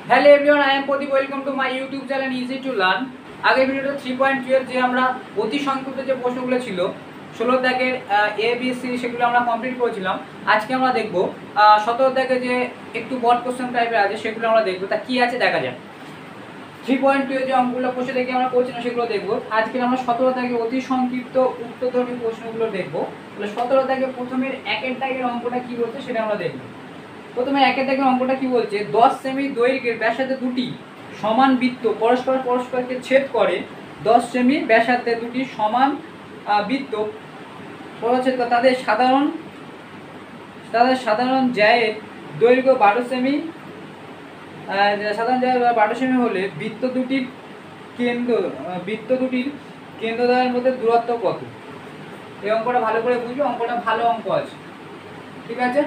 Hello everyone, I am Pradeep. Welcome to my YouTube channel easy to learn. আগের ভিডিওতে 3.12 যে আমরা অতি সংক্ষিপ্ত যে প্রশ্নগুলো ছিল 16 দাগের এ বি সি সেগুলো আমরা কমপ্লিট করেছিলাম। আজকে আমরা দেখব 17 দাগে যে একটু বড় কোশ্চেন টাইপের আছে সেগুলো আমরা দেখবো। তা কি আছে দেখা যাক। 3.2 যে অঙ্কগুলো প্রশ্ন দেখে আমরা করছিলাম সেগুলো দেখবো। আজকে আমরা 17 দাগে অতি সংক্ষিপ্ত উত্তরধর্মী প্রশ্নগুলো দেখবো। তাহলে 17 দাগে প্রথমের একের দাগের অঙ্কটা কি বলছে সেটা আমরা দেখবো। প্রথমে একের দাগের অঙ্কটা কি বলছে, 10 সেমি দৈর্ঘ্যের ব্যাসার্ধে দুটি সমান বৃত্ত পরস্পরকে ছেদ করে। 10 সেমি ব্যাসার্ধে দুটি সমান বৃত্ত পরস্পর ছেদ করে তাদের সাধারণ জ্যায়ের দৈর্ঘ্য 12 সেমি। সাধারণ জ্যায়ের 12 সেমি হলে বৃত্ত দুটির কেন্দ্রদ্বয়ের মধ্যে দূরত্ব কত? এই অঙ্কটা ভালো করে বুঝবে, অঙ্কটা ভালো অঙ্ক আছে, ঠিক আছে।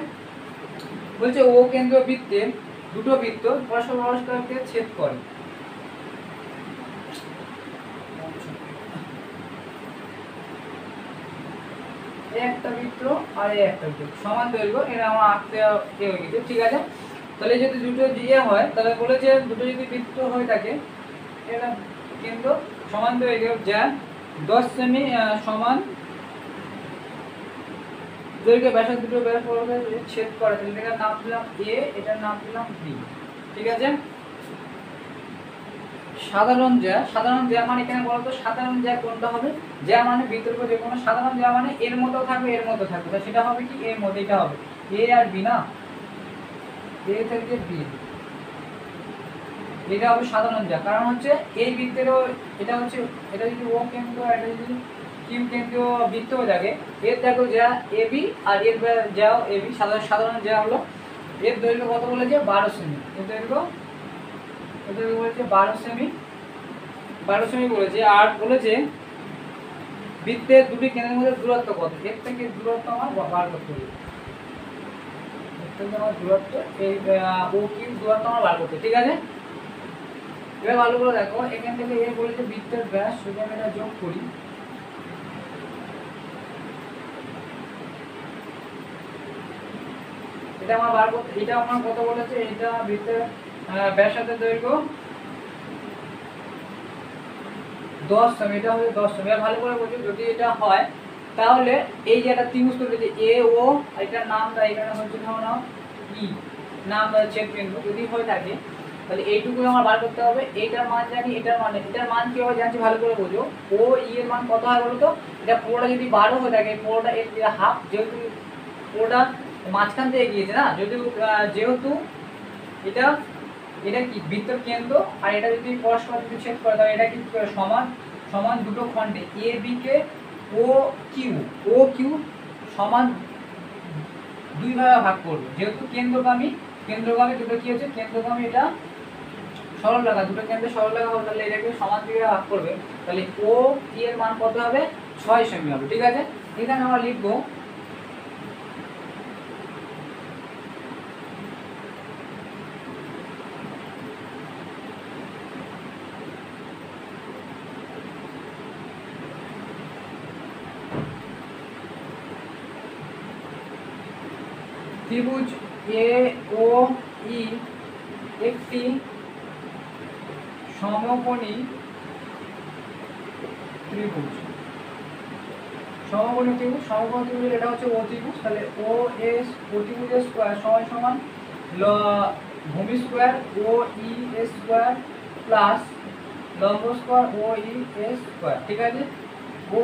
বলছে ও কেন্দ্র বৃত্তে দুটো বৃত্ত পরস্পরকে ছেদ করে। একটা বৃত্ত আর একটা বৃত্ত সমান দৈর্ঘ্য, এটা আমার আঁকতে হয়ে গেছে, ঠিক আছে। তাহলে যদি দুটো দিয়ে হয় তাহলে বলেছে দুটো যদি বৃত্ত হয়ে থাকে এটা কেন্দ্র সমান দৈর্ঘ্য যা 10 সেমি সমান দৈর্ঘ্য ব্যাসার্ধ দুটো ছেদ করে, তাহলে এটার নাম দিলাম এ, এটার নাম দিলাম বি, ঠিক আছে। সাধারণ জ্যা মানে এখানে বলতো সাধারণ জ্যা কোনটা হবে? জ্যা মানে বিতর্ক যে কোনো সাধারণ জ্যা মানে এর মতো থাকবে, এর মতো থাকবে, তা সেটা হবে কি এর মধ্যে, এটা হবে এ আর বি না, এ থেকে বি, এটা হবে সাধারণ জ্যা। কারণ হচ্ছে এই বৃত্তেরও এটা হচ্ছে, এটা যদি ও কেন্দ্র আর এটা যদি কিউ কেন্দ্র বৃত্ত হয়ে থাকে, এর দেখো জ্যা এ বি আর এর জ্যাও এ বি। সাধারণ জ্যা হলো এর দৈর্ঘ্য কত বলেছে 12 সেমি, এর দৈর্ঘ্য বলেছে 12 সেমি, 12 সেমি বলেছে। আর বলেছে বৃত্তের দুটি কেন্দ্রের মধ্যে দূরত্ব কত? এর থেকে দূরত্ব আমার বার করতে হবে, এর থেকে আমার দূরত্ব এই ও কিউ দূরত্ব আমার বার করতে, ঠিক আছে। এবার ভালো করে দেখো, এখান থেকে এ বলেছে বৃত্তের ব্যাস, যদি আমি এটা যোগ করি, এটা আমার বার করতে, এটা আমার কত বলেছে, এটা বৃত্তের ব্যাসার্ধের দৈর্ঘ্য 10 সেমি, এটা হচ্ছে 10 সেমি। ভালো করে বলছি, যদি এটা হয় তাহলে এই যে একটা ত্রিভুজ তৈরি হচ্ছে এ ও, এটার নাম দেয় এখানে হচ্ছে ধরো ই, নাম দেয় ছেদ বিন্দু। যদি হয়ে থাকে তাহলে এইটুকু আমার বার করতে হবে। এইটার মান জানি, এটার মান কি হবে জানছি, ভালো করে বোঝো। ও ই এর মান কত হয় বলো তো? এটা পুরোটা যদি 12 হয়ে থাকে, পুরোটা এর হাফ, যেহেতু পুরোটা মাঝখান থেকে গিয়েছে না, যেহেতু এটা এটা কি বৃত্তের কেন্দ্র, আর এটা যদি পরস্পর যদি ছেদ করে তাহলে এটা কি সমান সমান দুটো খণ্ডে A B K O Q সমান দুই ভাগে ভাগ করবে। যেহেতু কেন্দ্রগামী দুটো কি হচ্ছে কেন্দ্রগামী, এটা সরল রেখা, দুটো কেন্দ্রে সরল রেখা হবে, তাহলে এটাকে সমান দুই ভাগে ভাগ করবে। তাহলে ও কি এর মান কত হবে? 6 সেমি হবে, ঠিক আছে। এখানে আমরা লিখবো ত্রিভুজ এ ও ই একটি সমকোণী ত্রিভুজ, এটা হচ্ছে ও ত্রিভুজ। তাহলে ও এস অতিভুজের স্কয়ার সমান ভূমি স্কয়ার ও ই এস স্কয়ার প্লাস লম্ব স্কয়ার ও ই এস স্কয়ার, ঠিক আছে। ও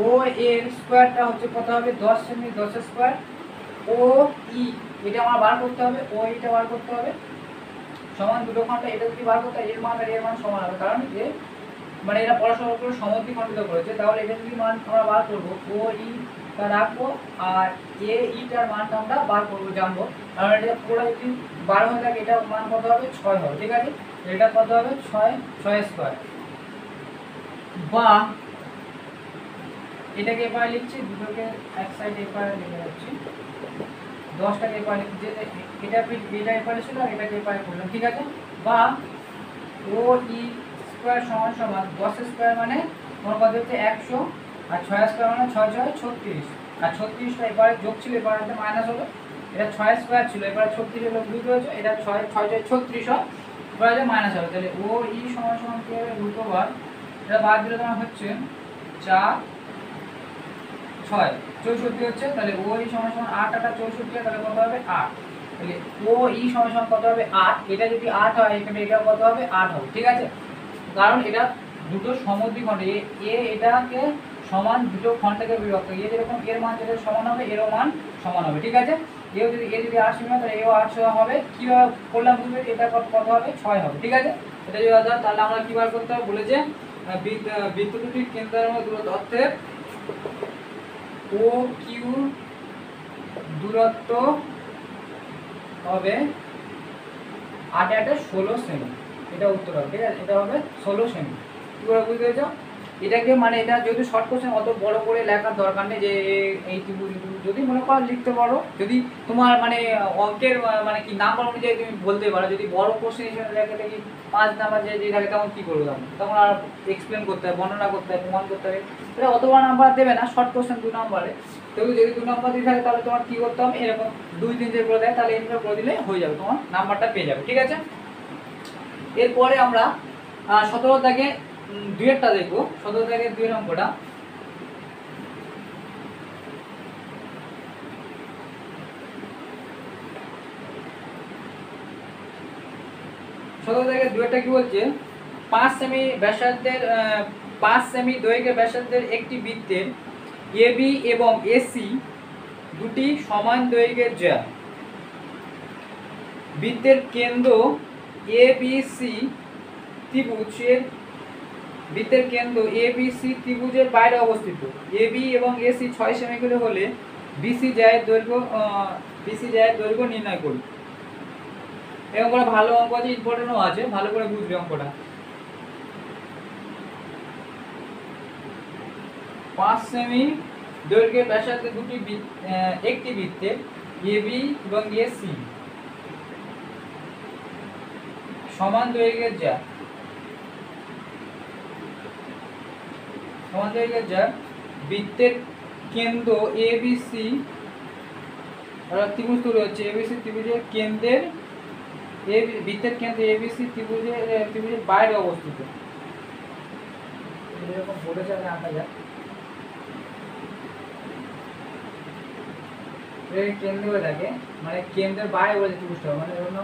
ও এর স্কয়ারটা হচ্ছে কত হবে? 10 সেমি, 10 এর স্কয়ার। ও ই এটা আমার বার করতে হবে, ও ইটা বার করতে হবে, সমান দুটো খন্ড। এটা যদি বার করতে এর মান আর এর মান সমান হবে, কারণ যে মানে এরা পরস্পর করে সমদ্বিখণ্ডিত করেছে। তাহলে এটা যদি মান আমরা বার করবো, ও ই টা রাখবো আর এ ইটার মানটা আমরা বার করবো, জানবো। কারণ এটা পুরো যদি 12 হয়ে থাকে, এটা মান কত হবে? 6 হবে, ঠিক আছে। এটা কত হবে? 6 স্কয়ার। বা এটাকে এপারে লিখছি, দুটোকে এক সাইডে এপারে লিখে যাচ্ছি, 10টাকে এপারে লিখছি, এটা এপারে ছিল আর এটাকে এপারে করলাম, ঠিক আছে। বা ও ই স্কয়ার সমান 10 স্কয়ার মানে তোমার কত হচ্ছে 100, আর 6 স্কয়ার মানে 6 6 36, আর 36টা এবারে যোগ ছিল, এবারে মাইনাস হলো। এটা 6 স্কয়ার ছিল, এবারে 36 হলো, বুঝতে পেরেছো? এটা 6 6 36 হয়, করা যায় মাইনাস হবে, তাহলে ও ই সমান সমান কি হবে রুট ওভার, এটা বাদ দিলে তোমার হচ্ছে 4 6 64 হচ্ছে, তাহলে ও ই সমান সমান 8 8 64, তাহলে কত হবে 8, তাহলে ও ই সমান সমান কত হবে 8, এটা যদি 8 হয় এখানে এটা কত হবে 8 হবে, ঠিক আছে, কারণ এটা দুটো সমদ্বিখণ্ড, এ এটাকে সমান দুটো খণ্ডকে বিভক্ত, এ যেরকম এর মান যেটা সমান হবে এরও মান সমান হবে, ঠিক আছে, এ যদি 8 সেমি হয় তাহলে এও 8 হবে, কিভাবে করলাম বুঝবে, এটা কত হবে 6 হবে, ঠিক আছে, এটা যদি হয় তাহলে আমরা কি বার করতে হবে বলেছে বৃত্ত দুটির কেন্দ্রের মধ্যে দূরত্ব, অর্থাৎ ও কিউ দূরত্ব হবে 8 8 16 সেমি, এটা উত্তর হবে, ঠিক আছে, এটা হবে 16 সেমি, কি করে বুঝতে পেরেছো, এটাকে মানে এটা যদি শর্ট কোশ্চেন অত বড় করে লেখার দরকার নেই যে এই ত্রিভুজ, যদি মনে করো লিখতে পারো, যদি তোমার মানে অঙ্কের মানে কি নাম্বার অনুযায়ী তুমি বলতে পারো, যদি বড় কোশ্চেন হিসেবে লেখে দেখি 5 নাম্বার যে থাকে তখন কি করবো, তখন আর এক্সপ্লেন করতে হবে, বর্ণনা করতে হবে, প্রমাণ করতে হবে, এটা অত বড় নাম্বার দেবে না, শর্ট কোশ্চেন 2 নাম্বারে, তবে যদি 2 নাম্বার দিয়ে থাকে তাহলে তোমার কি করতে হবে, এরকম 2 3 যে করে দেয় তাহলে এইভাবে করে দিলে হয়ে যাবে, তোমার নাম্বারটা পেয়ে যাবে, ঠিক আছে। এরপরে আমরা 17 দাগে দুইয়েরটা দেখবো, 17 দাগের 2 নম্বরটা, দুইটা কি বলছে, 5 সেমি ব্যাসার্ধের 5 সেমি দৈর্ঘ্যের ব্যাসার্ধের একটি বৃত্তের এবি এবং এসি দুটি সমান দৈর্ঘ্যের যা বৃত্তের কেন্দ্র এবিসি ত্রিভুজের বৃত্তের কেন্দ্র এবিসি ত্রিভুজের বাইরে অবস্থিত, এবি এবং এসি 6 সেমি করে হলে বিসি জায়ের দৈর্ঘ্য নির্ণয় করি, এরকম করে ভালো অঙ্ক আছে, ইম্পর্টেন্টও আছে, ভালো করে বুঝবে অঙ্কটা। 5 সেমি দৈর্ঘ্যের ব্যাসার্ধে একটি বৃত্তের এবি এবং এসি সমান দৈর্ঘ্যের যা বৃত্তের কেন্দ্র এবিসি ত্রিভুজ তৈরি হচ্ছে, এবিসি ত্রিভুজের কেন্দ্রের বৃত্তের কেন্দ্র এবিসি ত্রিভুজের বাইরে অবস্থিত, এরকম বলেছে আমি আঁকা যায়, কেন্দ্র হয়ে থাকে মানে কেন্দ্রের বাইরে বলে ত্রিভুজটা, মানে ধরুন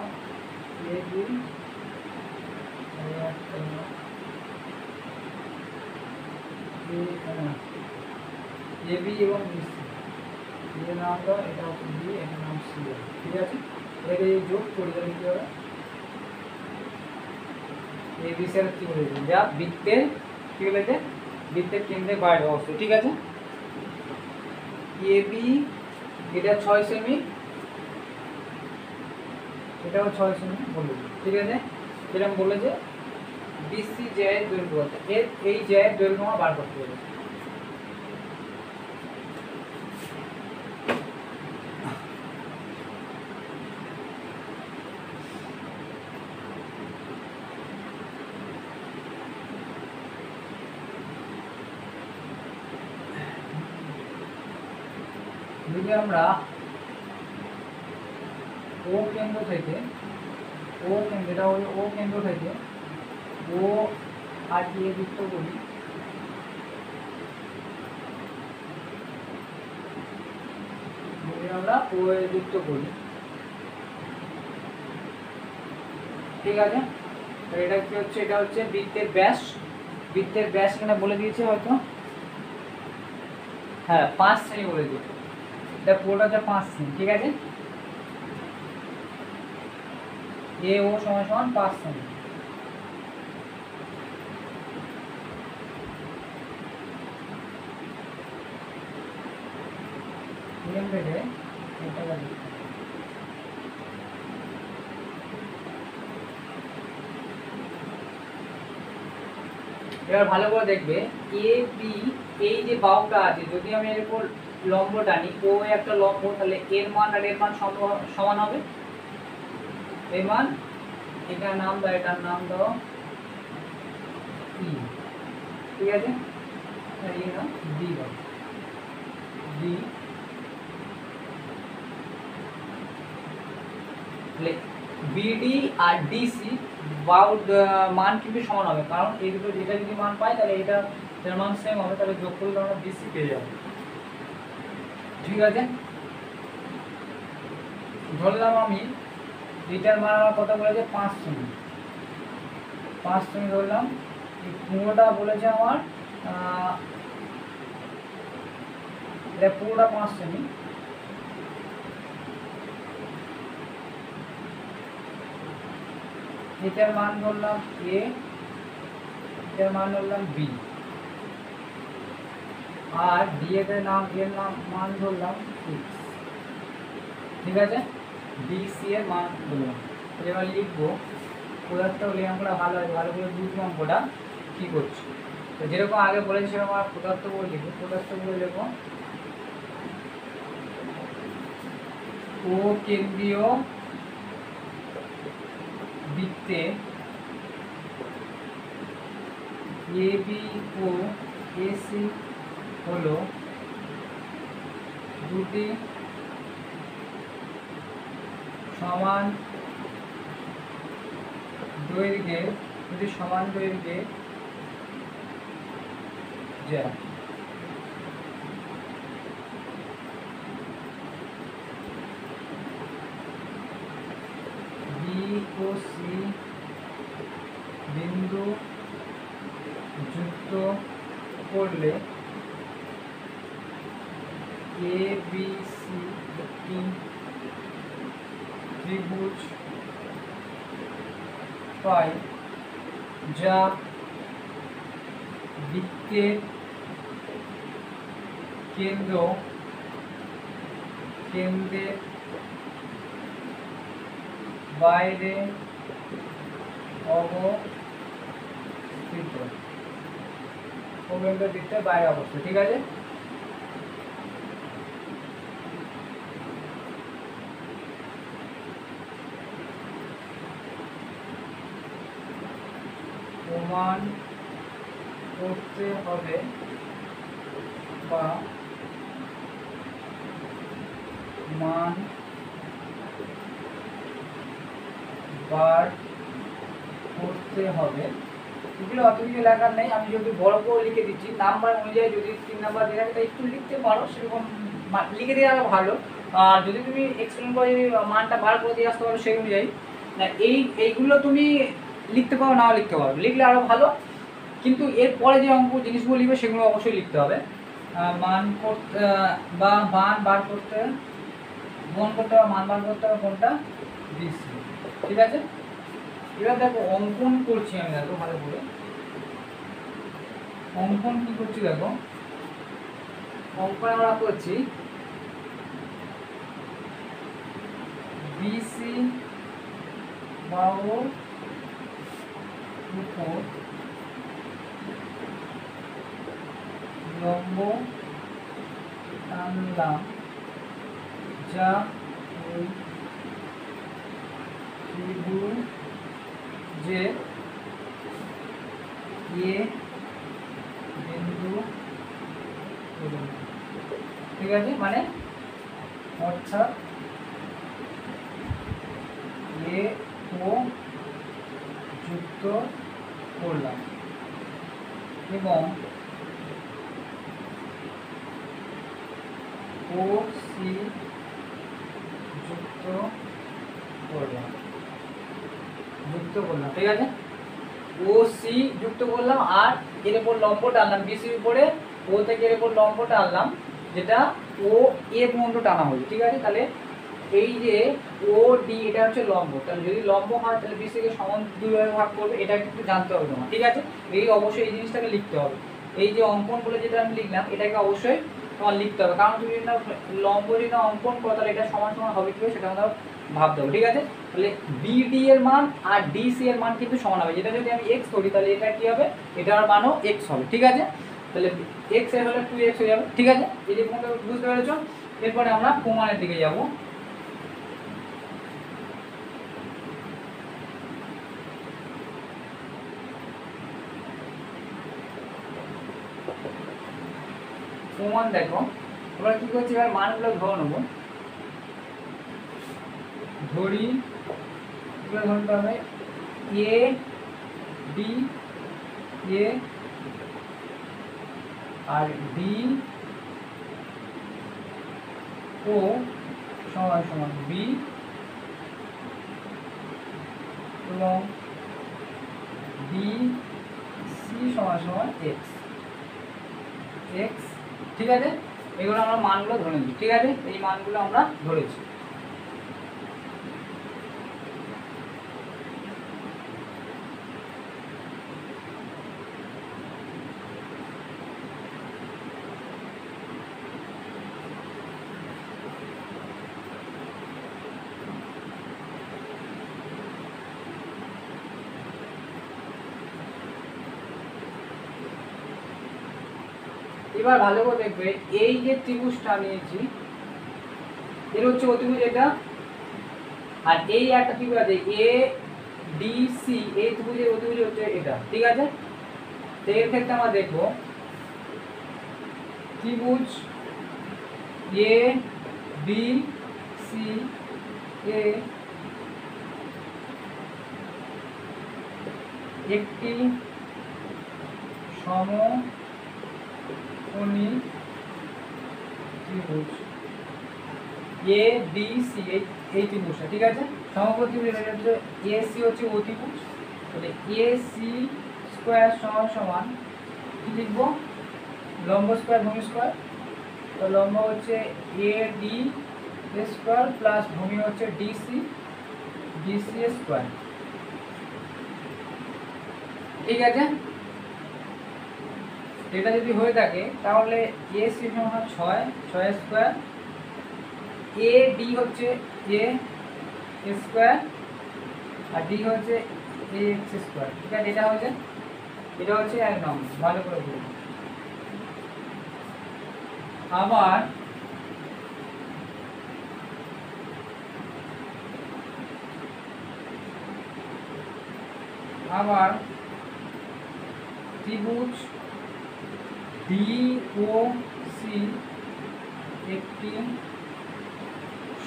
এবি এবং বিসি, এর নাম দাও, এটা হচ্ছে বি, এটার নাম সি, ঠিক আছে, এটাকে যোগ করি তাহলে কি হবে, এবিসি আর কি বলেছে, যা বৃত্তের কি বলেছে বৃত্তের কেন্দ্রের বাইরে অবস্থিত, ঠিক আছে, এবি এটা 6 সেমি, এটাও 6 সেমি বলেছে, ঠিক আছে, এরকম বলেছে, বিসি জায়ের দৈর্ঘ্য কত, এই জায়ের দৈর্ঘ্য আমরা বার করতে হবে, যদি আমরা ও কেন্দ্র থেকে ও আর দিয়ে যুক্ত করি, যদি আমরা ও এ যুক্ত করি, ঠিক আছে, তো এটা কি হচ্ছে, এটা হচ্ছে বৃত্তের ব্যাস এখানে বলে দিয়েছে হয়তো, হ্যাঁ 5 সেমি বলে দিয়েছে, এটা পুরোটা হচ্ছে 5 সেমি, ঠিক আছে, এ ও সমান সমান 5 সেমি, এবার ভালো করে দেখবে, এ বি এই যে বাহুটা আছে, যদি আমি এর উপর লম্ব টানি, ও একটা লম্ব, তাহলে এর মান আর এর মান সমান হবে, এর মান, এটার নাম দাও, এটার নাম দাও ই, ঠিক আছে, এই নাম ডি দাও, ডি, তাহলে বিডি আর ডিসি মান কিন্তু সমান হবে, কারণ এই দুটো যেটা যদি মান পায় তাহলে এটার মান সেম হবে, তাহলে যোগ করলে আমরা ডিসি পেয়ে যাবো। ঠিক আছে, ধরলাম আমি এটার মান আমার কত বলেছে 5 সেমি, 5 সেমি ধরলাম। এই পুরোটা বলেছে আমার এটা পুরোটা 5 সেমি। এটার মান ধরলাম এ, এটার মান ধরলাম বি, আর ডি এর মান ধরলাম 6। ঠিক আছে, ডিসি এর মান ধরলাম। এবার লিখবো পদার্থ হলে অঙ্কটা ভালো হয়, ভালো করে বুঝবো অঙ্কটা কী করছি। তো যেরকম আগে বলেছিলাম আমার পদার্থ বলে লিখবো, পদার্থ বলে লিখবো ও কেন্দ্রীয় বৃত্তে এ বি ও এসি হলো দুটি সমান দৈর্ঘ্যে যা বি ও সি বিন্দু যুক্ত করলে এ বি সি একটি ত্রিভুজ পাই, যা বৃত্তের কেন্দ্রের বাইরে অবস্থিত, বৃত্তের বাইরে অবস্থিত। ঠিক আছে, প্রমাণ করতে হবে বা মান বার করতে হবে। এগুলো অত কিছু লেখার নেই, আমি যদি বড় করে লিখে দিচ্ছি নাম্বার অনুযায়ী, যদি 3 নাম্বার দেওয়া থাকে একটু লিখতে পারো, সেরকম লিখে দিয়ে আরো ভালো। আর যদি তুমি এক্সপ্লেন করে যদি মানটা বার করে দিয়ে আসতে পারো সেই অনুযায়ী, না এইগুলো তুমি লিখতে পারো, নাও লিখতে পারো, লিখলে আরো ভালো। কিন্তু এরপরে যে অঙ্ক জিনিসগুলো লিখবে সেগুলো অবশ্যই লিখতে হবে। মান করতে বা মান বার করতে, মান বার করতে হবে কোনটা, ডিসি। ঠিক আছে, এবার দেখো অঙ্কন করছি আমি, দেখো ভালো করে অঙ্কন কি করছি, দেখো অঙ্কন আমরা করছি বিসি বাহুর উপর লম্ব টানলাম, যা ওই ত্রিভুজে এ বিন্দু। ঠিক আছে, মানে অর্থাৎ এ ও যুক্ত করলাম এবং ও সি যুক্ত করলাম। ঠিক আছে, ও সি যুক্ত করলাম আর এর উপর লম্ব টানলাম, বিসির উপরে ও থেকে এর উপর লম্ব টানলাম, যেটা ও এ পর্যন্ত টানা হলো। ঠিক আছে, তাহলে এই যে ও ডি এটা হচ্ছে লম্ব, তাহলে যদি লম্ব হয় তাহলে বিসিকে সমান দুইভাবে ভাগ করবে, এটা কিন্তু জানতে হবে তোমার। ঠিক আছে, এই অবশ্যই এই জিনিসটাকে লিখতে হবে। এই যে অঙ্কন বলে যেটা আমি লিখলাম এটাকে অবশ্যই তোমার লিখতে হবে, কারণ তুমি যদি না লম্ব যদি না অঙ্কন করো তাহলে এটা সমান সমান হবে কি সেটা আমরা ভাবতে হবে। ঠিক আছে, তাহলে বিডি এর মান আর ডিসি এর মান কিন্তু সমান হবে, যেটা যদি আমি এক্স করি তাহলে এটা কি হবে, এটার মানও এক্স হবে। ঠিক আছে, তাহলে এক্স এর হলে 2x হয়ে যাবে। ঠিক আছে, এই যে বুঝতে পেরেছ। এরপরে আমরা প্রমাণের দিকে যাব। প্রমাণ দেখো আমরা কি করছি, এবার মানগুলো ধরে নেব। ধরি করে ধরতে হবে A B A R B ও সমান সমান বি এবং বি সি সমান সমান এক্স এক্স। ঠিক আছে, এগুলো আমরা মানগুলো ধরে নিই। ঠিক আছে, এই মানগুলো আমরা ধরেছি। এবার ভালো করে দেখবে, এই যে ত্রিভুজটা নিয়েছি এর হচ্ছে অতিভুজ এটা, আর এই একটা ত্রিভুজ আছে এ ডি সি, এই ত্রিভুজের অতিভুজ হচ্ছে এটা। ঠিক আছে, তো এর ক্ষেত্রে আমরা দেখব ত্রিভুজ এ বি সি এ একটি সমকোণী ত্রিভুজ এ বি সি, এই ত্রিভুজটা। ঠিক আছে, সমকোণী ত্রিভুজ হচ্ছে এ সি হচ্ছে অতিভুজ, তাহলে এ সি স্কোয়ার সমান সমান কি লিখব, লম্ব স্কোয়ার ভূমি স্কোয়ার। তো লম্ব হচ্ছে এ ডি স্কোয়ার প্লাস ভূমি হচ্ছে ডিসি ডিসি স্কোয়ার। ঠিক আছে, এটা যদি হয়ে থাকে তাহলে এ সি সমান 6 6 স্কোয়ার, এ ডি হচ্ছে এ স্কোয়ার আর ডি হচ্ছে এ এক্স স্কোয়ার। ঠিক আছে, এটা হচ্ছে 1 নম্বর। ভালো করে বলুন। আবার ত্রিভুজ ডি ও সি একটি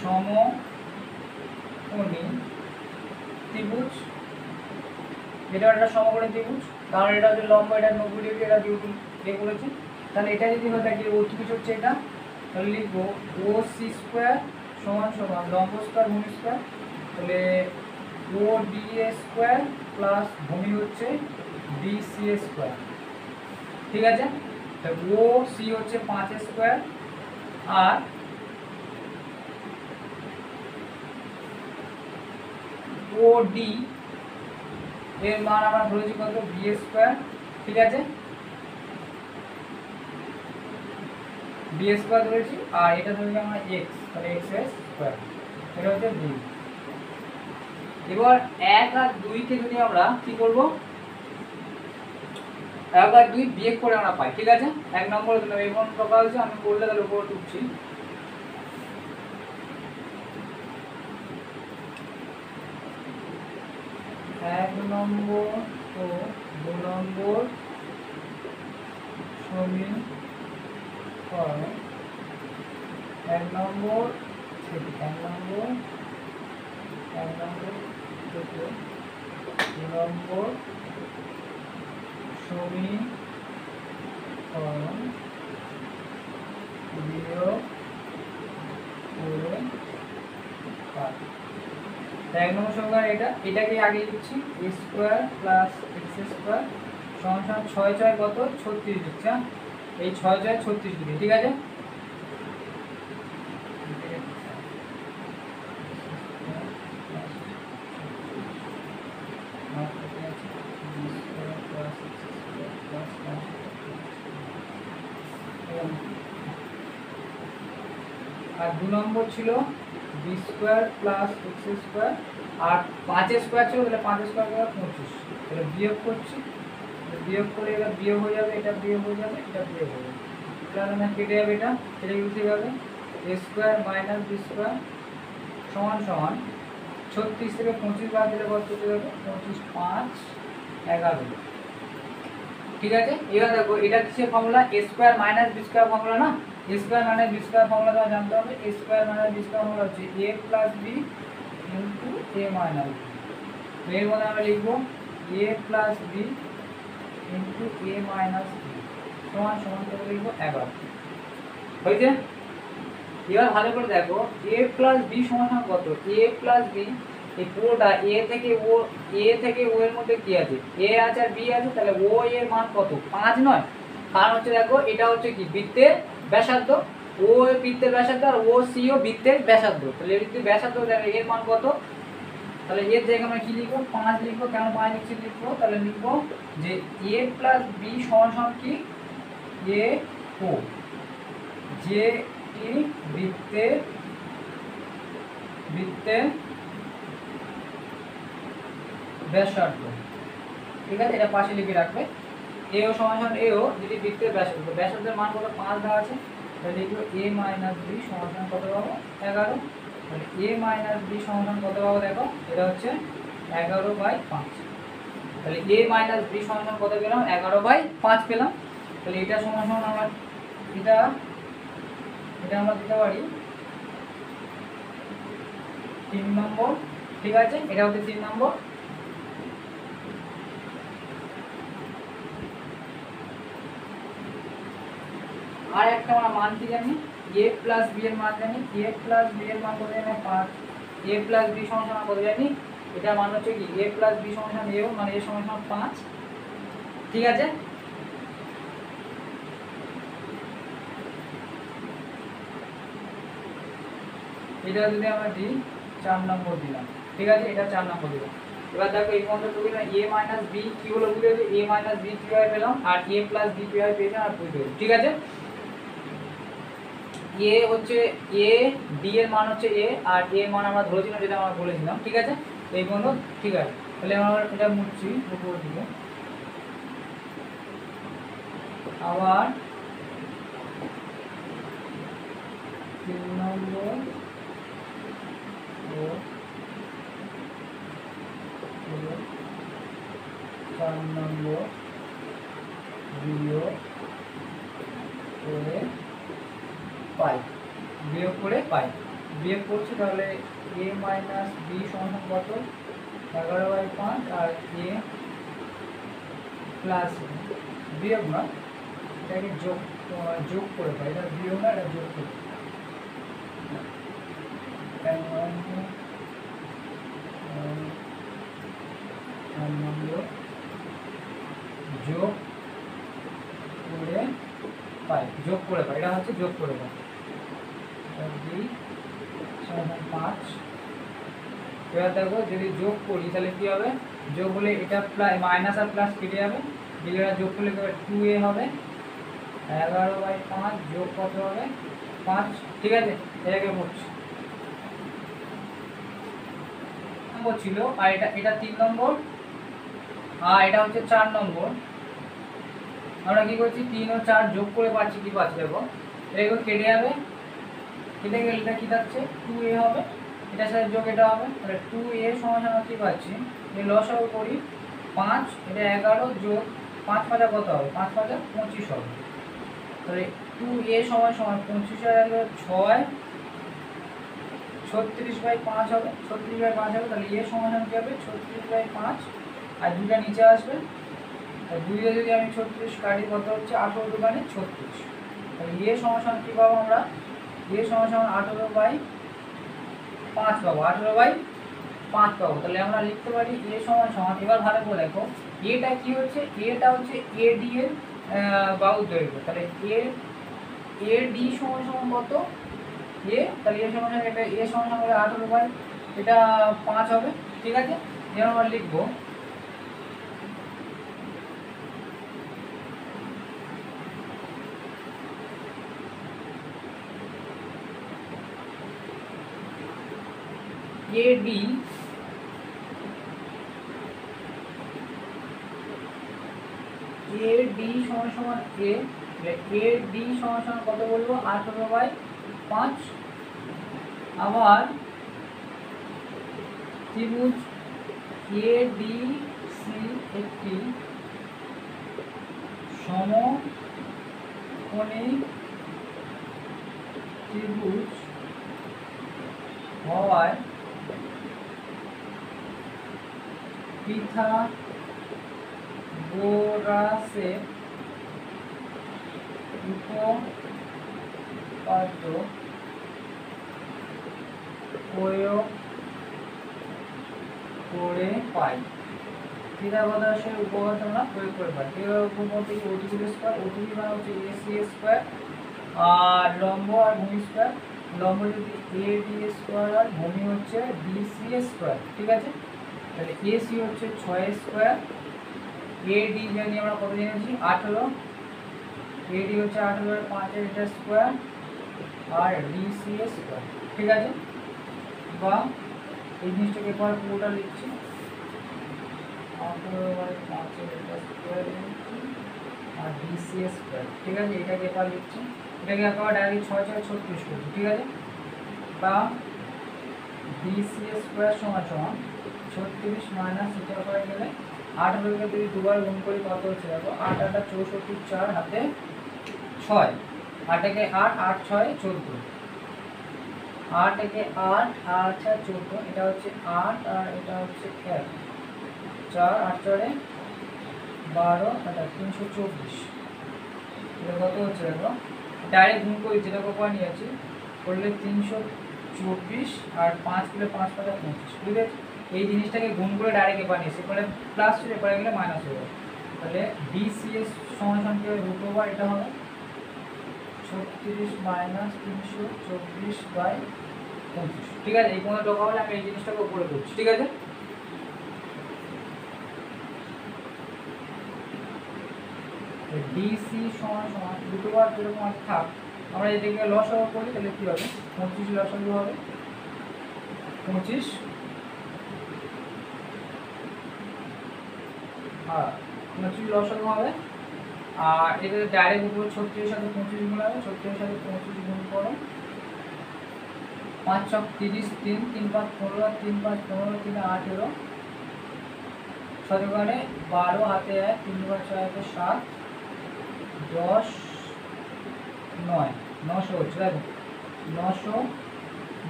সমকোণী ত্রিভুজ, এটা একটা সমকোণী ত্রিভুজ, কারণ এটা হচ্ছে লম্ব, এটা 90 ডিগ্রি, এটা ডিউটি দিয়ে করেছে। তাহলে এটা যদি হয় থাকে অতিভুজ হচ্ছে এটা, তাহলে লিখবো ও সি স্কোয়ার সমান সমান লম্ব স্কোয়ার ভূমি স্কোয়ার, তাহলে ও ডি এ স্কোয়ার প্লাস ভূমি হচ্ছে বি সি স্কোয়ার। ঠিক আছে, ও সি হচ্ছে 5 স্কোয়ার আর ও ডি এর মান আমরা ধরেছি কত, বি স্কোয়ার। ঠিক আছে, বি স্কোয়ার ধরেছি আর এটা ধরেছি আমরা এক্স, তাহলে এক্স স্কোয়ার, এটা হচ্ছে বি। এবার 1 আর 2 কে যদি আমরা কি করব, 1 আর 2 বিয়োগ করে আমরা পাই। ঠিক আছে, 1 নম্বরে দিলাম এমন প্রকার হচ্ছে, আমি করলে তাহলে উপরে টুকছি। এক নম্বর ও 2 নম্বর সমীকরণ, 1 নম্বর থেকে 2 নম্বর সমীকরণ বিয়োগ করে পাই। 1 নম্বর সমীকরণ এটাকে আগে লিখছি এ স্কোয়ার প্লাস এক্স স্কোয়ার সমান সমান 6 6 কত 36 দিচ্ছে, এই 6 6 36 ডিগ্রি। ঠিক আছে, আর 2 নম্বর ছিল B square plus X square আর 5 স্কোয়ার ছিল, তাহলে 5 স্কোয়ার করে 25। তাহলে বিয়োগ করছি, বিয়োগ করে এটা বিয়োগ হয়ে যাবে, এটা বিয়োগ হয়ে যাবে, এটা বিয়োগ হয়ে যাবে, তাহলে না কেটে যাবে, এটা কেটে উঠে যাবে। এ স্কোয়ার মাইনাস বি স্কোয়ার সমান সমান 36 থেকে 25 বাদ দিলে কত চলে যাবে, 25 5 11। ঠিক আছে, এবার দেখো এটা কিসের formula, A square minus B square formula না, A square minus B square formula তোমার জানতে হবে। A square minus B square formula হচ্ছে A plus B into A minus B. এর মধ্যে আমরা লিখবো a plus B into A minus B সমান সমান করে লিখবো 11 হয়েছে। এবার ভালো করে দেখো a প্লাস বি সমান কত, a প্লাস বি এই পুরোটা a থেকে ও এর মধ্যে কি আছে, a আছে আর b আছে, তাহলে ও এর মান কত 5 নয়? কারণ হচ্ছে দেখো এটা হচ্ছে কি বৃত্তের ব্যাসার্ধ, ও বৃত্তের ব্যাসার্ধ আর ও সি ও বৃত্তের ব্যাসার্ধ, তাহলে বৃত্তের ব্যাসার্ধ তাহলে এর মান কত, তাহলে এর জায়গায় আমরা কি লিখবো 5 লিখবো। কেন 5 লিখছি লিখবো, তাহলে লিখবো যে a প্লাস বি সমান সমান কি a ও যে কি বৃত্তের ব্যাসার্ধ, ঠিক আছে, এটা পাশে লিখে রাখবে। এ ও সমান সমান এ ও যদি বৃত্তের ব্যাসার্ধ, ব্যাসার্ধের মান কত 5 দেওয়া আছে, তাহলে লিখবো a মাইনাস বি সমান সমান কত পাবো 11, তাহলে a মাইনাস বি সমান সমান কত পাবো দেখো, এটা হচ্ছে 11/5, তাহলে a মাইনাস বি সমান সমান কত পেলাম 11/5 পেলাম। তাহলে এটা সমান সমান আমরা এটা আমরা দিতে পারি 3 নম্বর, ঠিক আছে, এটা হচ্ছে 3 নম্বর। আর একটা আমরা মান কি জানি, a প্লাস b এর মান জানি, a প্লাস b এর মান কত জানি 5, a প্লাস b সমান সমান কত জানি, এটা মান হচ্ছে কি a প্লাস b সমান সমান a মানে a সমান সমান 5, ঠিক আছে। এটা যদি আমরা দিই 4 নম্বর দিলাম, ঠিক আছে, এটা 4 নম্বর দিলাম। এবার দেখো এই পর্যন্ত টুকু না a মাইনাস b কি হলো বুঝে যে a মাইনাস b কিভাবে পেলাম আর a প্লাস b কিভাবে পেয়েছেন আর বুঝতে হবে, ঠিক আছে। a হচ্ছে a b এর মান হচ্ছে a আর a এর মান আমরা ধরেছিলাম যেটা আমরা বলেছিলাম, ঠিক আছে, এই পর্যন্ত ঠিক আছে। তাহলে আমরা এটা মুছছি উপর দিকে, আবার 3 নম্বর ও 4 নম্বর বিয়োগ করে পাই, বিয়োগ করছি, তাহলে a মাইনাস b সমান কত 11/5 আর a প্লাস বিয়োগ না, এটাকে যোগ করে পাই, এটা বিয়োগ না, এটা যোগ করে যোগ করে পাই, এটা হচ্ছে যোগ করে পাই 5। এবার দেখো যদি যোগ করি তাহলে কি হবে, যোগ হলে এটা মাইনাস আর প্লাস কেটে যাবে, দিলে যোগ করলে 2a হবে 11/5 যোগ কত হবে 5, ঠিক আছে, এটাকে বলছি নম্বর ছিল আর এটা 3 নম্বর আর এটা হচ্ছে 4 নম্বর। আমরা কি করছি 3 ও 4 যোগ করে পাচ্ছি, কি পাচ্ছি দেখো, এগুলো কেটে যাবে, কেটে গেলে এটা কি থাকছে 2a হবে, এটার সাথে যোগ এটা হবে, তাহলে 2a সমান সমান কি পাচ্ছি, এই লসাগু করি 5, এটা 11 যোগ 5 5 কত হবে 5 5 25 হবে, তাহলে 2a সমান সমান 25 হয়ে 6 36/5 হবে, 36/5 হবে, তাহলে a সমান সমান কি হবে 36/5 আর দুইটা নিচে আসবে, আর দুইটা যদি আমি 36 কাটি কত হচ্ছে 18 দোকানে 36, তাহলে a সমান সমান কি পাবো আমরা, a সমান সমান 18/5 পাবো, 18/5 পাবো, তাহলে আমরা লিখতে পারি a সমান সমান, এবার ভালো করে দেখো এটা কি হচ্ছে, এটা হচ্ছে AD এর বাহুর দৈর্ঘ্য, তাহলে AD সমান সমান কত a, তাহলে a সমান সমান এটা a সমান সমান 18/, এটা 5 হবে, ঠিক আছে। এবার আমরা লিখবো AD সমান সমান a, AD সমান সমান কত বলবো 18/5, আবার ত্রিভুজ ADC একটি সমকোণী ত্রিভুজ হওয়ায় পিথাগোরাসের উপপাদ্য প্রয়োগ করে পাই। পিথাগোরাসের উপপাদ্য আমরা প্রয়োগ করে পাই। উপপাদ্য কি ওটিভি স্কয়ার, ওটিভি মানে হচ্ছে এসি স্কয়ার আর লম্ব আর ভূমি স্কয়ার, লম্ব যদি এ ডি স্কয়ার আর ভূমি হচ্ছে বিসি স্কয়ার। ঠিক আছে, তাহলে এসি হচ্ছে 6 স্কয়ার, এ ডি জানি আমরা কত জেনেছি 18, এ ডি হচ্ছে 18 এর 5 এর এটা স্কয়ার আর ডিসি স্কয়ার। ঠিক আছে, বা এই জিনিসটাকে একবার পুরোটা লিখছি 18 বাই 5 এর এটা স্কয়ার আর ডিসি স্কয়ার। ঠিক আছে, এটাকে একবার লিখছি, এটাকে একবার ডাইরেক্ট 6 6 36 করছি। ঠিক আছে, বা ডিসি স্কয়ার সমান সমান 36 মাইনাস এটা করে গেলে 18 কে যদি দুবার গুণ করি কত হচ্ছে দেখো, 8 8 64, 4 হাতে 6, 8 একে 8, 8 6 14, 8 একে 8 8 6 14, এটা হচ্ছে 8 আর এটা হচ্ছে 1, 4 8 4 12, এটা 324। এটা কত হচ্ছে দেখো, ডাইরেক্ট গুণ করি যেটা করে নিয়েছি করলে 324 আর 5 কিলো 5 5 25। ঠিক আছে, এই জিনিসটাকে গুণ করে ডাইরেক্ট এবার নিয়েছি, এবারে প্লাস ছিল এবারে গেলে মাইনাস হয়ে যাবে। তাহলে ডিসিএস সমান কি হবে রুট ওভার এটা হবে 36 মাইনাস 324 বাই 25। ঠিক আছে, এই কোনো টাকা হলে আমি এই জিনিসটাকে উপরে করছি। ঠিক আছে, ডিসি সমান সমান রুট ওভার যেরকম আছে থাক, আমরা এটাকে লসাগু করি তাহলে কি হবে 25 লসাগু হবে 25 আর 25 লসাগু হবে, আর এটা ডাইরেক্ট উপরে 36 এর সাথে 25 গুণ হবে, 36 এর সাথে 25 গুণ করো 5 6 30, 3 3 5 15, 3 5 15, 3 18, সজোগানে 12 হাতে 1, 3 5 6 হাতে 7, 10 9 900 হচ্ছে দেখো 900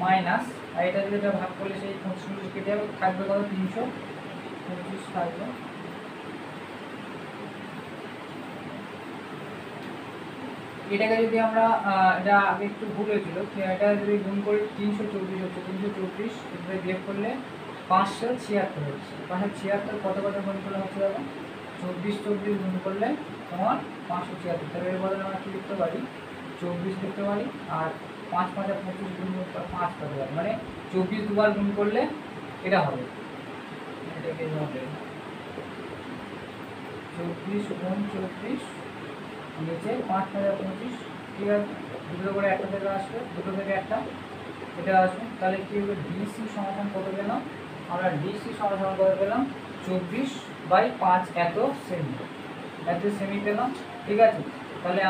মাইনাস, আর এটা যদি এটা ভাগ করলে সেই 25 কেটে যাবে, থাকবে কত 325 থাকবে। এটাকে যদি আমরা এটা আগে একটু ভুল হয়েছিল, এটা যদি গুণ করি 324 হচ্ছে 324, এটা বিয়োগ করলে 576 হচ্ছে 576, কত কত গুণ করলে হচ্ছে দেখো 24 24 গুণ করলে তোমার 576। তাহলে এর বদলে আমরা কি লিখতে পারি 24 লিখতে পারি, আর 5 5 25 গুণ করতে 5 করতে পারি, মানে 24 দুবার গুণ করলে এটা হবে, এটাকে হবে 24 গুণ 24 নিচে 5 5 25। ঠিক আছে, দুটো করে একটা থেকে আসবে, দুটো থেকে একটা এটা আসবে, তাহলে কি হবে ডিসি সমাধান কত পেলাম আমরা, ডিসি সমাধান কত পেলাম 24 বাই 5 এত সেমি পেলাম। ঠিক আছে, তাহলে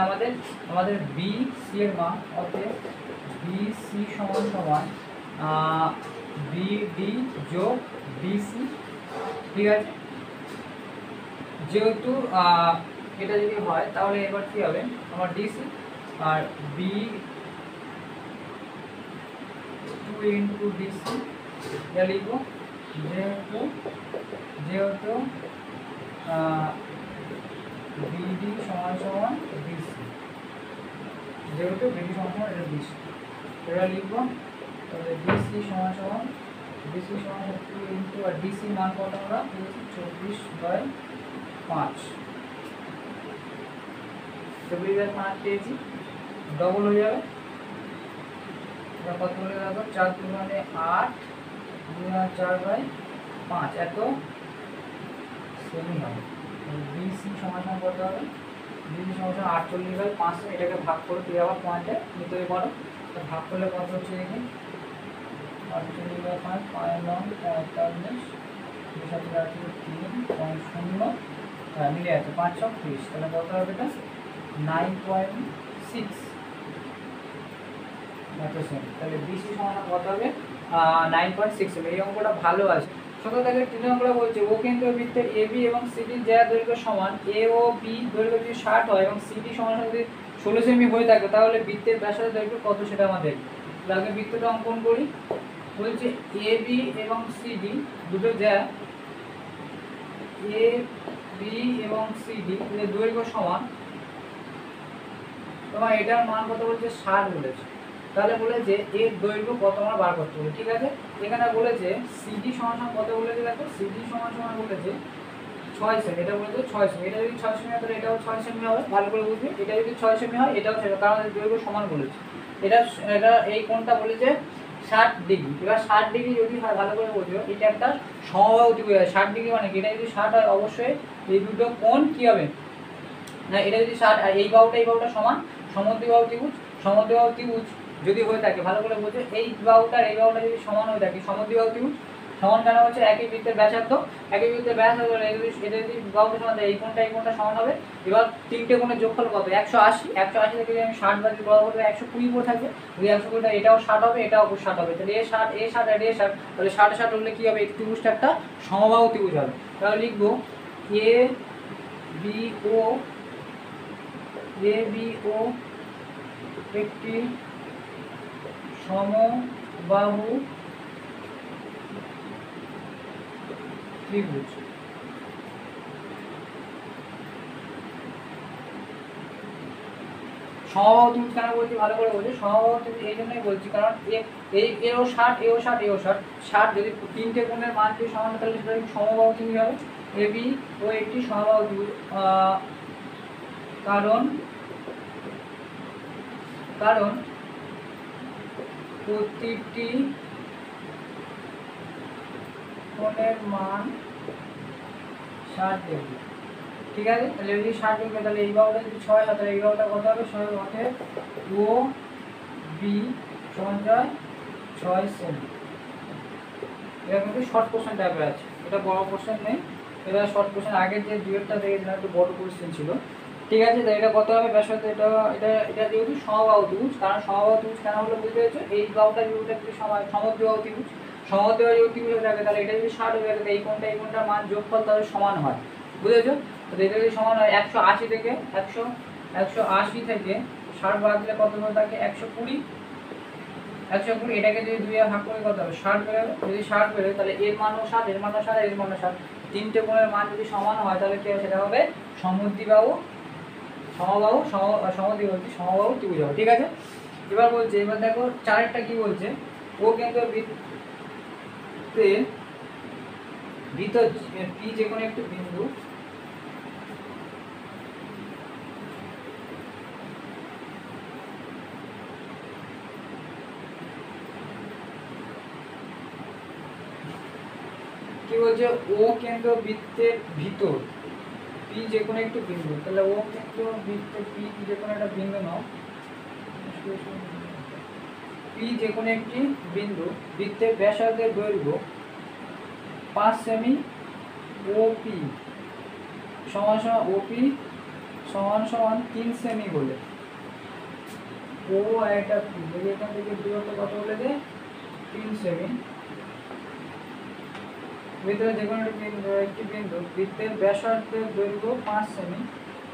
আমাদের বি সি এর মান অতএব বি সি সমান সমান বিডি যোগ ডিসি। ঠিক আছে, যেহেতু এটা যদি হয় তাহলে এবার কি হবে আমার ডিসি আর বি 2 ইন্টু ডিসি যা লিখবো, যেহেতু বিডি সমান সমান ডিসি, যেহেতু বিডি সমান সমান এটা ডিসি, এটা লিখবো। তাহলে ডিসি সমান সমান 2 ইন্টু আর ডিসি মান কত আমরা 24 বাই 5, 24 বাই 5 পেয়েছি, ডবল হয়ে যাবে, এটা কত হলে দেখো 4 2 মানে 8, 2 4 বাই 5 এত সেমি হবে। ডিসি সমান সমান কত হবে, ডিসি সমান সমান 48 বাই 500, এটাকে ভাগ করে তুই আবার পয়েন্টে নিতে পারো, তো ভাগ করলে কত হচ্ছে দেখি 48 বাই 5 5 9 45, 2 7 8 3.0 মিলে আছে 5 6 30, তাহলে কত হবে এটা 9.6 এত সেমি। তাহলে ডিসি সমান কত হবে 9.6 সেমি। এই অঙ্কটা ভালো আছে। সঙ্গে তাকে 3 অঙ্কটা বলছে ও কিন্তু বৃত্তের এ বি এবং সিডি যার দৈর্ঘ্য সমান, এ ও বি দৈর্ঘ্য যদি 60 হয় এবং সিডি সমান যদি 16 সেমি হয়ে থাকে তাহলে বৃত্তের ব্যাসার্ধ দৈর্ঘ্য কত সেটা আমাদের। আগে বৃত্তটা অঙ্কন করি। বলছে এ বি এবং সিডি দুটো জ্যা এ বি এবং সি ডি এর দৈর্ঘ্য সমান, তোমার এটার মান কত বলেছে 60 বলেছে, তাহলে বলেছে এর দৈর্ঘ্য কত আমার বার করতে হবে। ঠিক আছে, এখানে বলেছে সিডি সমান কত বলেছে, দেখো সিডি সমান বলেছে 6 সেমি, এটা বলেছে 6 সেমি, এটা যদি 6 সেমি হয় তাহলে এটাও 6 সেমি হবে, ভালো করে বুঝবে, এটা যদি 6 সেমি হয় এটাও 6 সেমি, কারণ দৈর্ঘ্য সমান বলেছে। এটা এটা এই কোণটা বলেছে 60 ডিগ্রি। এবার 60 ডিগ্রি যদি হয়, ভালো করে বুঝবে, এটা একটা সমবাহু ত্রিভুজ হয়। 60 ডিগ্রি মানে কি, এটা যদি 60 হয় অবশ্যই এই দুটো কোণ কি হবে না, এটা যদি 60 আর এই বাহুটা সমান, সমদ্বিবাহু ত্রিভুজ, সমদ্বিবাহু ত্রিভুজ যদি হয়ে থাকে, ভালো করে বুঝবে, এই বাহুটা আর এই বাহুটা যদি সমান হয়ে থাকে, সমদ্বিবাহু ত্রিভুজ সমান কেন হচ্ছে, একই বৃত্তের ব্যাসার্ধ, একই বৃত্তের ব্যাসার্ধ, এটা যদি বাহুটা সমান, এই কোণটা সমান হবে। এবার তিনটে কোণের যোগফল কত, 180, 180 থেকে যদি আমি 60 বাদ দিই, বড় করলে 120 করে থাকবে, যদি 120, এটাও 60 হবে, এটাও 60 হবে, তাহলে এ 60 এ 60 আর এ 60, তাহলে 60 60 হলে কি হবে, এই ত্রিভুজটা একটা সমবাহু ত্রিভুজ হবে। তাহলে লিখবো এ বি ও একটি সমবাহু ত্রিভুজ। সমবাহু ত্রিভুজ কেন বলছি, ভালো করে বলছি, সমবাহু ত্রিভুজ এই জন্যই বলছি কারণ এও 60 এও 60 এও 60, 60 যদি তিনটে কোণের মান যদি সমান হয় তাহলে সেটা সমবাহু ত্রিভুজ হবে। এ বি ও একটি সমবাহু ত্রিভুজ, কারণ প্রতিটি কোণের মান 60 ডিগ্রি। ঠিক আছে, তাহলে যদি 60 ডিগ্রি, তাহলে এই বাহুটা যদি 6 হয় তাহলে এই বাহুটা কত হবে, 6 অতএব ও বি সমান 6 সেমি। এটা কিন্তু শর্ট কোশ্চেন টাইপের আছে, এটা বড় কোশ্চেন নেই, এটা শর্ট কোশ্চেন। আগের যে ডুয়েটটা দেখেছিলাম একটু বড় কোশ্চেন ছিল। ঠিক আছে, তাহলে এটা কত হবে ব্যাসার্ধ, এটা এটা এটা যেহেতু সমবাহু ত্রিভুজ, কারণ সমবাহু ত্রিভুজ কেন হলো বুঝতে পেরেছো, এই বাহুটা যদি সমদ্বিবাহু ত্রিভুজ, সমদ্বিবাহু ত্রিভুজ হয়ে থাকে, তাহলে এটা যদি 60 হয়ে থাকে, এই কোণটার মান যোগফল তাহলে সমান হয়, বুঝেছো। তো এটা যদি সমান হয় 180 থেকে 180 থেকে 60 বাদ দিলে কত হয়ে থাকে, 120, এটাকে যদি 2 এ ভাগ করে কত হবে, 60 বেরোবে, যদি 60 বেরোয় তাহলে এর মানও 60, এর মানও 60, এর মানও 60, তিনটে কোণের মান যদি সমান হয় তাহলে কি হবে, সেটা হবে সমদ্বিবাহু ত্রিভুজ হবে। ঠিক আছে, এবার বলছে, এবার দেখো চারেরটা কি বলছে, ও কিন্তু ভিতর পি যে কোনো একটি বিন্দু কি বলছে, ও কেন্দ্র বৃত্তের ভিতর পি যে কোনো একটি বিন্দু, তাহলে ও কেন্দ্র বৃত্তের পি যে কোনো একটা বিন্দু নাও, পি যে কোনো একটি বিন্দু বৃত্তের ব্যাসার্ধের দৈর্ঘ্য 5 সেমি, ওপি সমান 3 সেমি বলে, ও আর একটা পি যদি এখান থেকে দূরত্ব কত বলে যে 3 সেমি, ভিতরে যে কোনো একটি বিন্দু বৃত্তের ব্যাসার্ধের দৈর্ঘ্য 5 সেমি,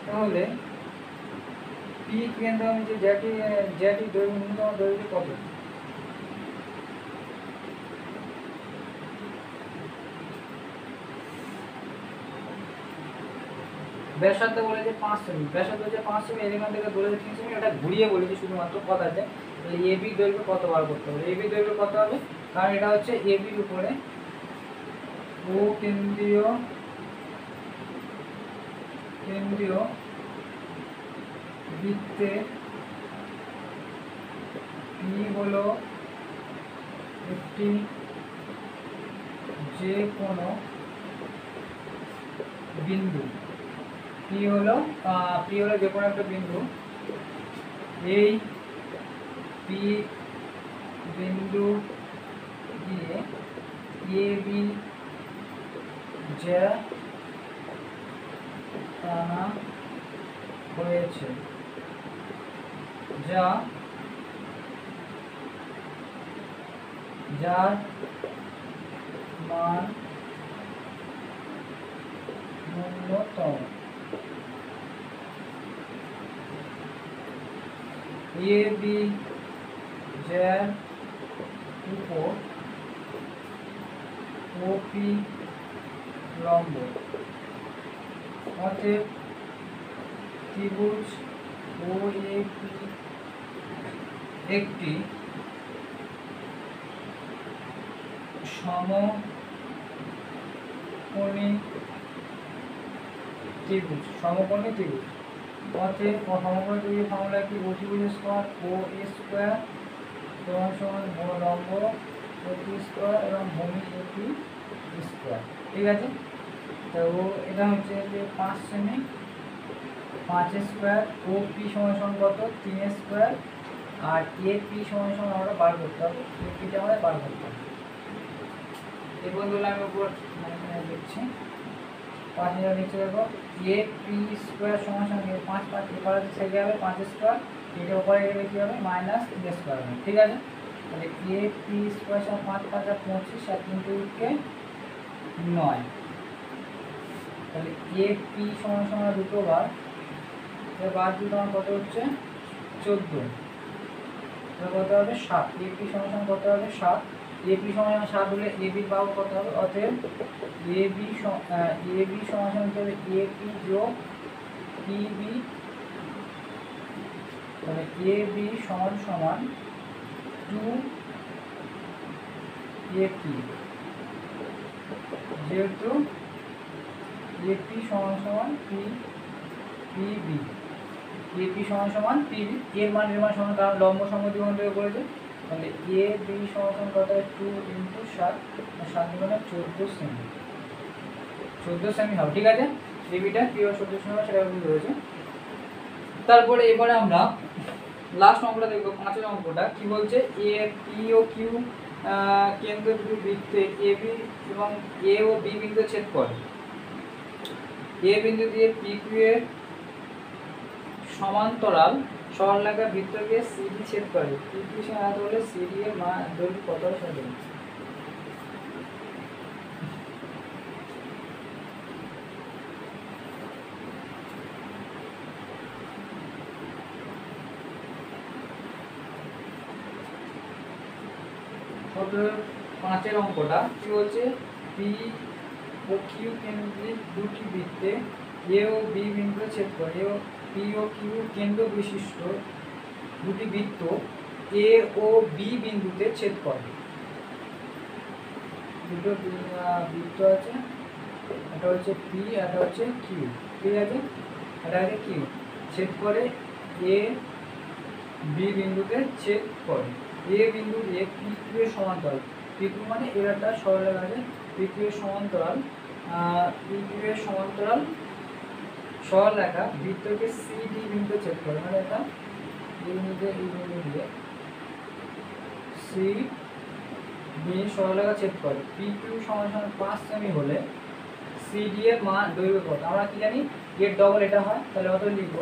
তাহলে পি কেন্দ্র আমি যে জ্যাটি দৈর্ঘ্য ন্যূনতম দৈর্ঘ্য কত, ব্যাসার্ধ বলেছে 5 সেমি, ব্যাসার্ধ হচ্ছে 5 সেমি, এখান থেকে বলেছে 3 সেমি, ওটা ঘুরিয়ে বলেছে শুধুমাত্র কথাতে। তাহলে এ বি দৈর্ঘ্য কত বার করতে হবে, এ বি দৈর্ঘ্য কত হবে, কারণ এটা হচ্ছে এ বির উপরে ও কেন্দ্রীয় বৃত্তে পি হলো একটি যে কোনো বিন্দু, পি হলো যে কোনো একটা বিন্দু, এই পি বিন্দু দিয়ে এ বি যা টানা হয়েছে, যার মান ন্যূনতম, এ বি যার উপর ওপি লম্ব, অতএব ত্রিভুজ OAP একটি সমকোণী ত্রিভুজ। অতএব সমকোণী ত্রিভুজের ফর্মুলা কি? অতিভুজ স্কয়ার OA স্কয়ার সমান লম্ব AP স্কয়ার এবং ভূমি AP স্কয়ার। ঠিক আছে, তো এটা হচ্ছে যে 5 সেমি, 5 স্কয়ার। OP সমান কত? 3 স্কয়ার। আর AP সমান আমরা বার করতে হবে, APটা আমরা বার করতে হবে। এই বন্ধুরা আমি উপর লিখছি 5 নিচে দেখো AP স্কয়ার সমান 5 5 এবার থেকে হবে 5 স্কয়ার, এটা উপরে গেলে কি হবে? মাইনাস 3 স্কয়ার হবে। ঠিক আছে, তাহলে AP স্কয়ার সমান 5 5 আর 25 আর 3 কে 9। তাহলে AP সমান দুটো বার, এর বার দুটো আমার কত হচ্ছে? 14। এটা কত হবে? 7। AP সমান কত হবে? 7। AP সমান 7 হলে AB এর পাওয়ার কত হবে? অতএব AB সমান হবে AP যোগ PB। তাহলে AB সমান 2AP, যেহেতু AP সমান PB। AP সমান PB, এর মান সমান, কারণ লম্ব সমদ্বিখণ্ড করেছে। তাহলে AB সমান কত? 2 × 7, 7 × 14 সেমি, 14 সেমি হবে। ঠিক আছে, ABটা পিওর 14 সেমি সেটা বুঝতে পেরেছে। তারপরে এবারে আমরা লাস্ট অঙ্কটা দেখবো, 5 অঙ্কটা কি বলছে? P ও Q কেন্দ্র দুটি বৃত্তে AB এবং A ও B বিন্দু ছেদ করে। A বিন্দু দিয়ে PQ এর সমান্তরাল সরলরেখা বৃত্তকে CD ছেদ করে। PQ সমান হলে CD এর মান দৈর্ঘ্য কত হবে? অতএব 5 অঙ্কটা কি বলছে? P ও Q কেন্দ্রিক দুটি বৃত্তে A ও B বিন্দু ছেদ করে। P ও Q কেন্দ্র বিশিষ্ট দুটি বৃত্ত A ও B বিন্দুতে ছেদ করে। দুটো বৃত্ত আছে, এটা হচ্ছে P, এটা হচ্ছে Q। ঠিক আছে, এটা হচ্ছে Q, ছেদ করে A B বিন্দুতে ছেদ করে। A বিন্দু দিয়ে PQ এর সমান্তরাল, PQ মানে এর একটা সরলরেখা আছে, PQ এর সমান্তরাল সরলরেখা বৃত্তকে CD বিন্দুতে ছেদ করে। মানে এটা এই বিন্দু দিয়ে CD সরলরেখা ছেদ করে। PQ সমান 5 সেমি হলে CD এর মান দৈর্ঘ্য কত? আমরা কি জানি? এর ডবল এটা হয়, তাহলে অত লিখব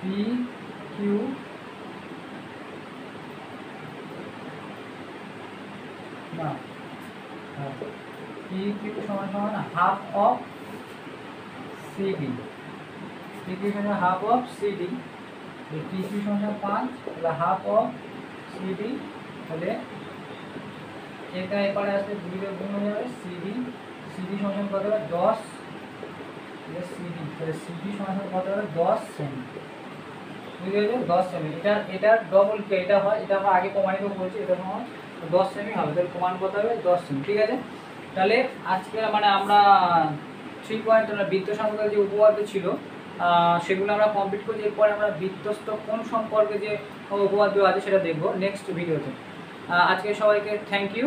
PQ না PQ সমান হাফ অফ CD। PQ সমান হাফ অফ CD, PQ সমান 5, তাহলে হাফ অফ CD। তাহলে এটা এপারে আসলে 2 দিয়ে গুণ হয়ে যাবে CD সমান কত হবে? 10। CD, তাহলে CD সমান কত হবে? 10 সেমি। বুঝতে পেরেছো? 10 সেমি। এটা ডবল কে এটা হয়, এটা আমরা আগে প্রমাণিত করেছি, এটা সমান 10 সেমি হবে। তাহলে প্রমাণ কত হবে? 10 সেমি। ঠিক আছে, তাহলে আজকে মানে আমরা 3 পয়েন্ট বৃত্ত সংক্রান্ত যে উপপাদ্য ছিল সেগুলো আমরা কমপ্লিট করছি। এরপরে আমরা বৃত্তস্থ কোণ সম্পর্কে যে উপপাদ্য আছে সেটা দেখব নেক্সট ভিডিওতে। আজকে সবাইকে থ্যাংক ইউ।